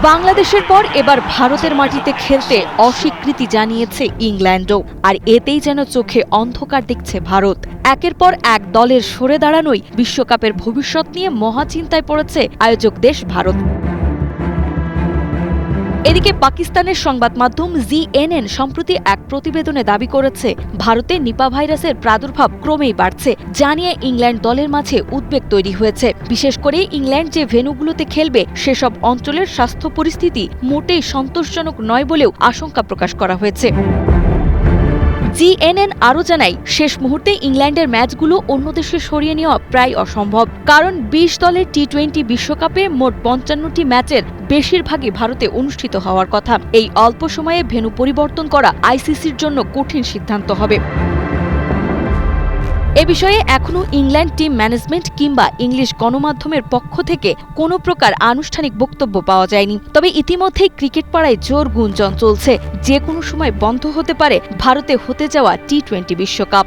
বাংলাদেশের পর এবার ভারতের মাটিতে খেলতে অস্বীকৃতি জানিয়েছে ইংল্যান্ডও, আর এতেই যেন চোখে অন্ধকার দেখছে ভারত। একের পর এক দলের সরে দাঁড়ানোই বিশ্বকাপের ভবিষ্যৎ নিয়ে মহাচিন্তায় পড়েছে আয়োজক দেশ ভারত। এদিকে পাকিস্তানের সংবাদ মাধ্যম CNN সম্প্রতি এক প্রতিবেদনে দাবি করেছে ভারতে নিপা ভাইরাসের প্রাদুর্ভাব ক্রমেই বাড়ছে, যা নিয়ে ইংল্যান্ড দলের মাঝে উদ্বেগ তৈরি হয়েছে। বিশেষ করে ইংল্যান্ড যে ভেন্যুগুলোতে খেলবে সেসব অঞ্চলের স্বাস্থ্য পরিস্থিতি মোটেই সন্তোষজনক নয় বলেও আশঙ্কা প্রকাশ করা হয়েছে। CNN আরও জানায়, শেষ মুহূর্তে ইংল্যান্ডের ম্যাচগুলো অন্য দেশে সরিয়ে নেওয়া প্রায় অসম্ভব, কারণ 20 দলের T20 বিশ্বকাপে মোট 55টি ম্যাচের বেশিরভাগই ভারতে অনুষ্ঠিত হওয়ার কথা। এই অল্প সময়ে ভেন্যু পরিবর্তন করা ICCর জন্য কঠিন সিদ্ধান্ত হবে। এ বিষয়ে এখনও ইংল্যান্ড টিম ম্যানেজমেন্ট কিংবা ইংলিশ গণমাধ্যমের পক্ষ থেকে কোনো প্রকার আনুষ্ঠানিক বক্তব্য পাওয়া যায়নি। তবে ইতিমধ্যেই ক্রিকেট পাড়ায় জোর গুঞ্জন চলছে, যে কোনো সময় বন্ধ হতে পারে ভারতে হতে যাওয়া T20 বিশ্বকাপ।